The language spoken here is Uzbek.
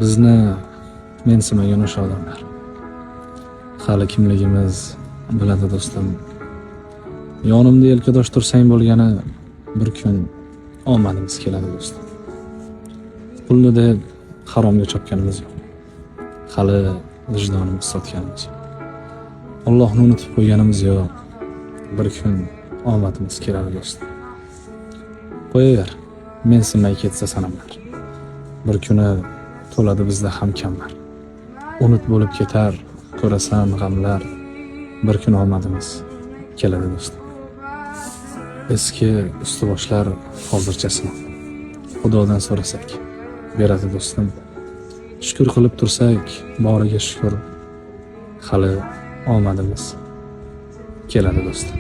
Bizni mensimagan o'sha odamlar. Hali kimligimiz biladi do'stim. Yonimda yelkadosh tursang bo'lgani bir kun omadimiz keladi do'stim. Pulni deb haromga chopganimiz yo'q. Hali vijdonimiz sotganimiz yo'q. Allohni unutib qo'yganimiz yo'q. Bir kun omadimiz keladi do'stim. Qo'yaver, mensimay ketsa sanamlar. Bir kuni to'ladi bizda ham kamlar. Unut bo'lib ketar, ko'rasan g'amlar. Bir kun omadimiz keladi do'stim. Eski ustiboshlar hozirchasini Xudodan so'rasak beradi do'stim. Shukr qilib tursak, boriga shukr. Hali omadimiz keladi do'stim.